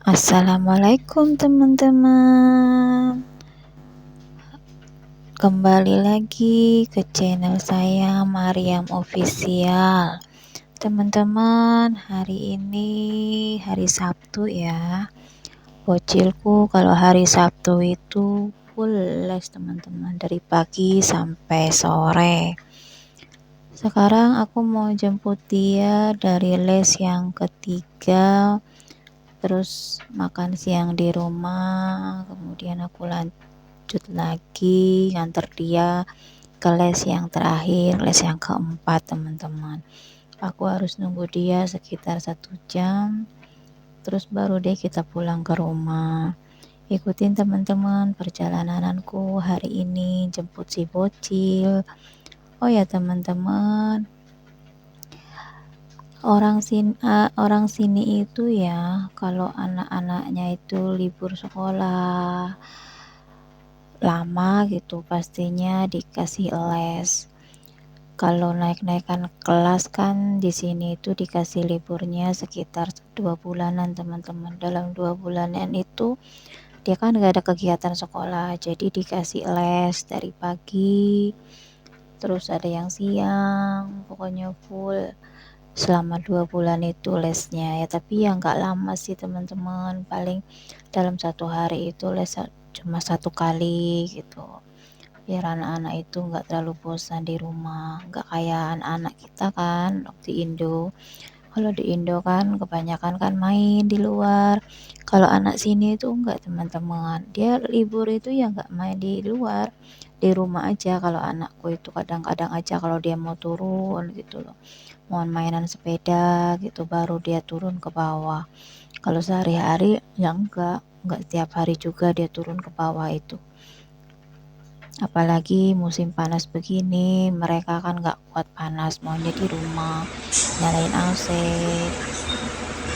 Assalamualaikum teman-teman. Kembali lagi ke channel saya Mariam Official. Teman-teman, hari ini hari Sabtu ya. Bocilku kalau hari Sabtu itu full les teman-teman, dari pagi sampai sore. Sekarang aku mau jemput dia dari les yang ketiga, terus makan siang di rumah, kemudian aku lanjut lagi nganter dia ke les yang terakhir, les yang keempat teman-teman. Aku harus nunggu dia sekitar 1 jam, terus baru deh kita pulang ke rumah. Ikutin teman-teman perjalananku hari ini jemput si bocil. Oh ya teman-teman, orang sini itu ya, kalau anak-anaknya itu libur sekolah lama gitu pastinya dikasih les. Kalau naik-naikan kelas kan di sini itu dikasih liburnya sekitar 2 bulanan teman-teman. Dalam 2 bulanan itu dia kan gak ada kegiatan sekolah, jadi dikasih les dari pagi, terus ada yang siang, pokoknya full selama 2 bulan itu lesnya ya. Tapi ya nggak lama sih teman-teman, paling dalam 1 hari itu les cuma 1 kali gitu, biar anak-anak itu nggak terlalu bosan di rumah, nggak kayak anak-anak kita kan di Indo. Kalau di Indo kan kebanyakan kan main di luar. Kalau anak sini itu enggak teman-teman, dia libur itu ya nggak main di luar, di rumah aja. Kalau anakku itu kadang-kadang aja kalau dia mau turun gitu loh, mau mainan sepeda gitu, baru dia turun ke bawah. Kalau sehari-hari ya enggak setiap hari juga dia turun ke bawah itu. Apalagi musim panas begini, mereka kan nggak kuat panas, maunya di rumah, nyalain AC,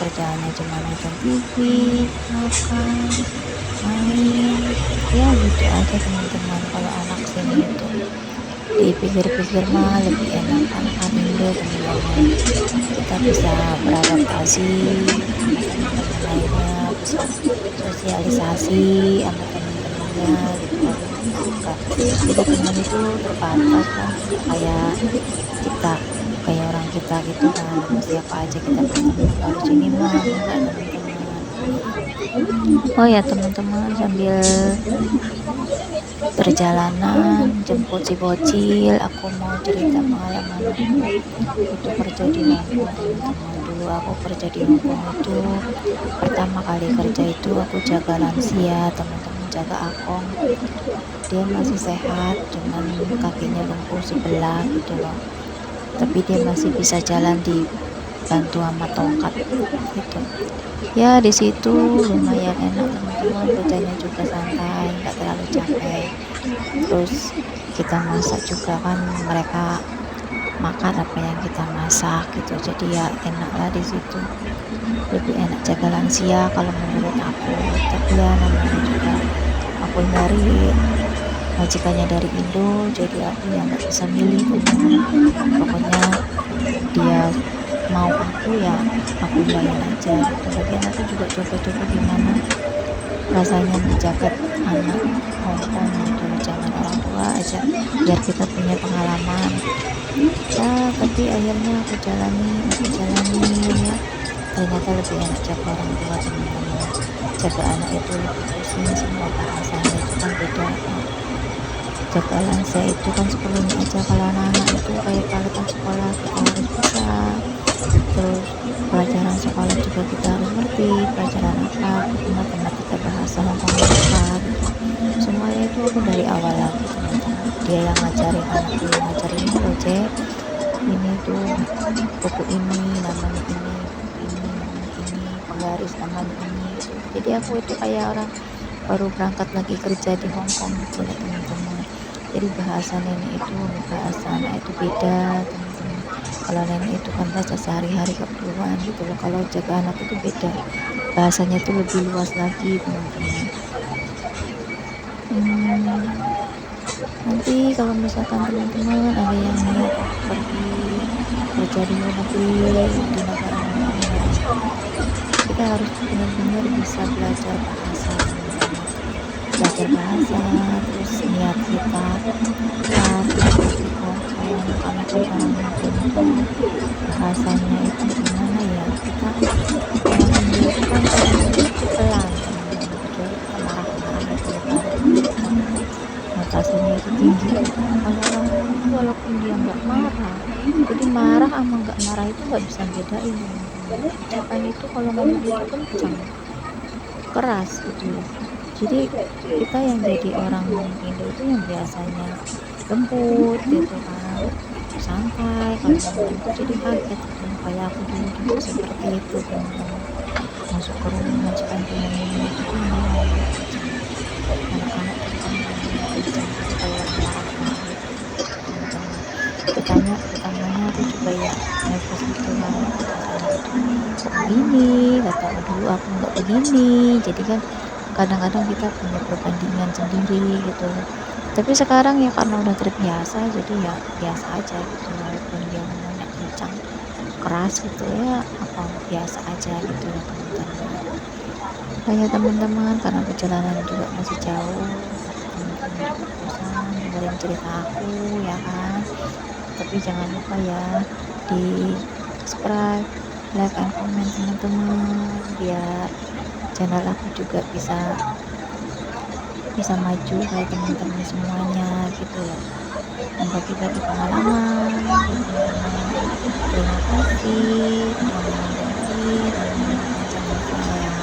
kerjaannya cuma nonton TV, makan, main, ya gitu aja teman-teman. Kalau anak sini itu dipikir-pikir mah lebih enak anak Indo teman-teman. Kita bisa beradaptasi sama teman-teman lainnya, bisa sosialisasi sama teman-temannya gitu. Enggak, jadi teman itu terbatas kan, kayak kita, kayak orang kita gitu kan, sama siapa aja kita berteman. Kalau sini mah enggak teman-teman. Oh ya teman-teman, sambil perjalanan jemput si bocil, aku mau cerita pengalaman aku itu kerja di Hongkong teman-teman. Dulu aku kerja di Hongkong itu, pertama kali kerja itu aku jaga lansia teman-teman, jaga akong. Dia masih sehat, cuman kakinya lumpuh sebelah gitu loh, tapi dia masih bisa jalan dibantu sama tongkat gitu ya. Di situ lumayan enak teman-teman, kerjanya juga santai, nggak terlalu capek. Terus kita masak juga kan, mereka makan apa yang kita masak gitu, jadi ya enak lah di situ. Lebih enak jaga lansia kalau menurut aku, tapi ya namanya juga aku dari majikannya dari Indo, jadi aku yang nggak bisa milih teman. Pokoknya dia mau aku ya aku iyain aja gitu. Lagian aku juga coba-coba gimana rasanya menjaga anak Hongkong gitu, jangan orang tua aja, biar kita punya pengalaman ya. Tapi akhirnya aku jalani ya, ternyata lebih enak jaga orang tua teman-teman. Jaga anak itu lebih pusing, semua bahasanya itu kan beda. Jaga lansia itu kan seperlunya aja. Kalau anak-anak itu kayak kalau sekolah kita harus bisa, terus pelajaran sekolah juga kita harus ngerti pelajaran apa gitu, matematika, bahasa Hongkong apa gitu. Semuanya itu aku dari awal lagi teman-teman. Dia yang ngajarin, anak dulu ngajarin project ini tuh, buku ini namanya ini, buku ini namanya ini, penggaris namanya ini gitu. Jadi aku itu kayak orang baru berangkat lagi kerja di Hongkong gitu loh teman-teman. Jadi bahasa nenek itu, bahasa anak itu beda teman-teman. Kalau nenek itu kan bahasa sehari-hari keperluan gitu loh, kalau jaga anak itu beda, bahasanya itu lebih luas lagi teman-teman. Nanti kalau misalkan teman-teman ada yang niat pergi kerja di luar negeri, di negara mana, kita kita harus benar-benar bisa belajar bahasa, teman-teman. Belajar bahasa, terus niat kita kuat untuk berkokon, karena kan orang Lampung itu bahasanya itu gimana ya, kita Indo itu kan orangnya itu pelan, teman-teman, kecuali kita marah-marah itu ya baru kita notasinya itu tinggi gitu. Kalau orang Lampung itu walaupun dia nggak marah, jadi marah sama nggak marah itu nggak bisa bedain, teman-teman. Ucapannya itu kalau ngomong itu kencang, keras gitu loh. Jadi kita yang jadi orang Indo itu yang biasanya lembut gitu kan, santai, kalau ngomong itu jadi kaget gitu. Kayak aku dulu juga seperti itu, teman-teman. Masuk ke rumah majikan punya itu kan dia ngomongnya kencang, anak-anak terutama ngomongnya kencang gitu kayak orang marah-marah gitu, teman-teman. Tetangganya aku juga ya nervous gitu kan, katanya aduh kok begini, kata dulu aku nggak begini. Jadi kan kadang-kadang kita punya perbandingan sendiri gitu loh. Tapi sekarang ya karena udah terbiasa, jadi ya biasa aja gitu, walaupun dia ngomongnya kencang, keras gitu ya, apa biasa aja gitu loh, teman-teman. Makanya teman-teman, karena perjalanan juga masih jauh, takut teman-teman juga bosan dengerin cerita aku ya kan. Tapi jangan lupa ya di subscribe, like, and comment, teman-teman, biar channel aku juga bisa bisa maju kayak teman-teman semuanya gitu loh, membagi-bagi pengalaman ya teman-teman. Terima kasih udah mau dengerin dan menonton channel saya.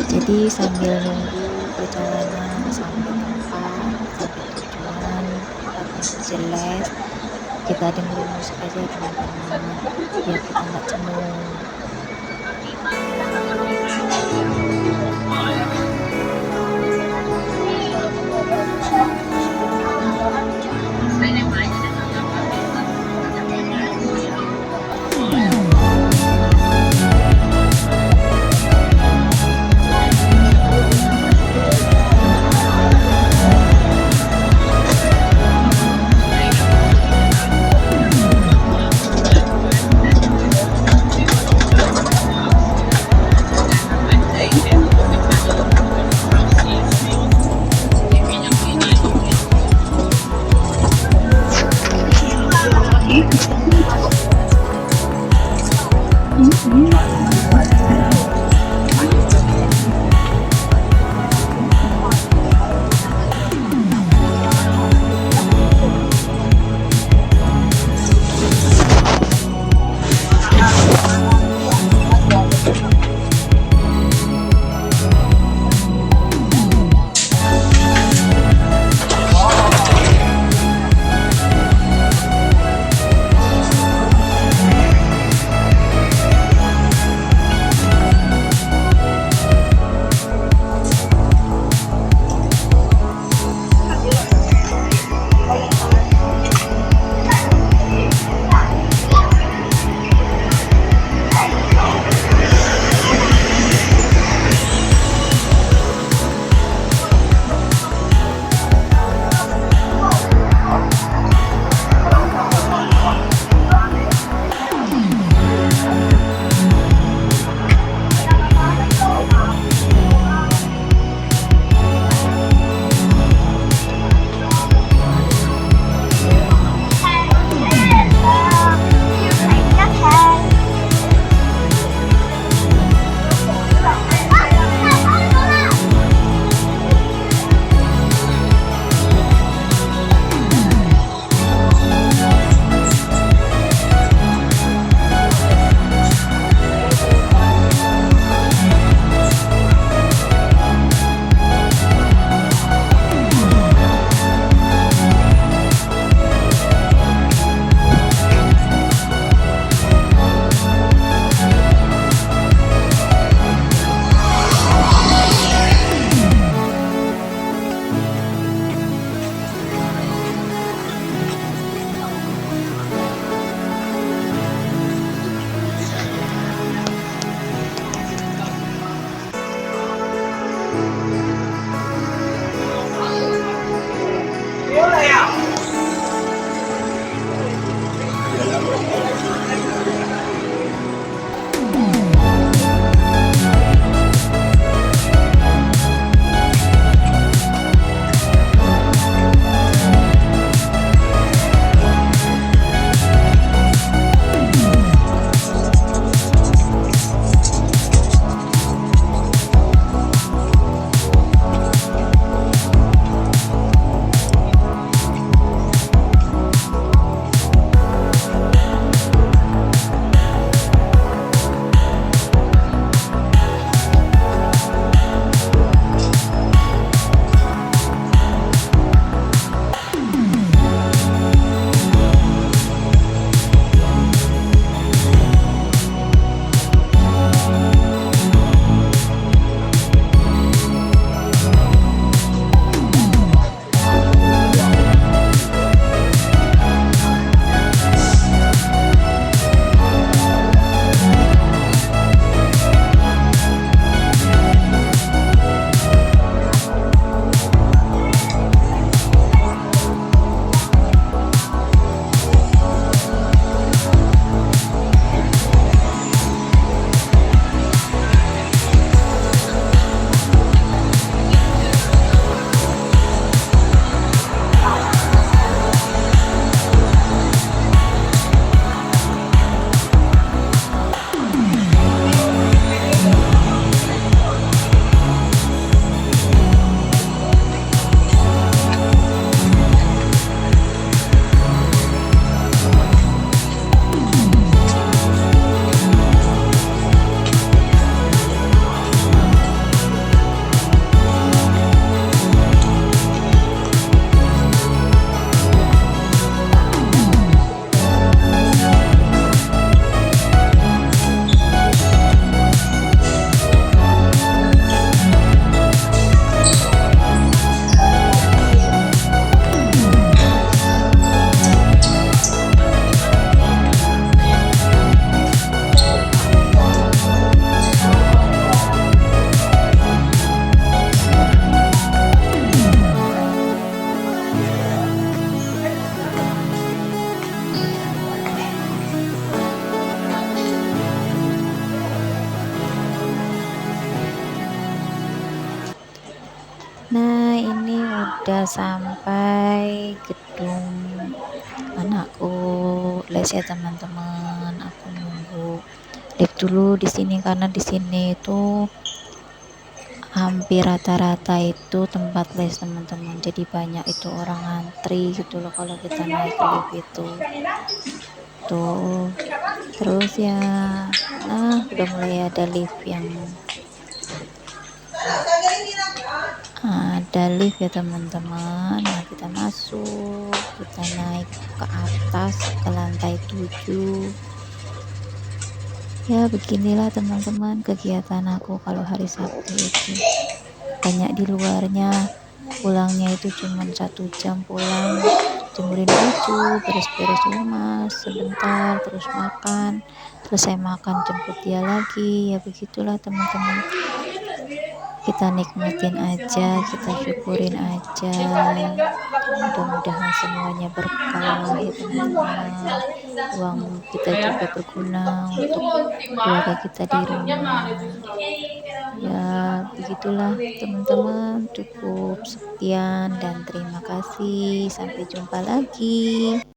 Jadi sambil nunggu perjalanan sampai tempat, sampai tujuan, tempatnya itu jelas, kita dengerin musik aja teman-teman, biar kita nggak jenuh. udah sampai gedung anakku les ya teman-teman. Aku nunggu lift dulu di sini karena di sini itu hampir rata-rata itu tempat les teman-teman, jadi banyak itu orang antri gitu loh kalau kita naik lift itu tuh. Terus ya, nah udah mulai ada lift yang ya teman-teman. Nah kita masuk, kita naik ke atas ke lantai 7. Ya beginilah teman-teman kegiatan aku kalau hari Sabtu itu, banyak di luarnya. Pulangnya itu cuma 1 jam pulang, jemurin baju, beres-beres rumah sebentar, terus makan, selesai makan jemput dia lagi. Ya begitulah teman-teman, kita nikmatin aja, kita syukurin aja, mudah-mudahan semuanya berkah ya teman-teman. Uang kita juga berguna untuk keluarga kita di rumah. Ya begitulah teman-teman, cukup sekian dan terima kasih, sampai jumpa lagi.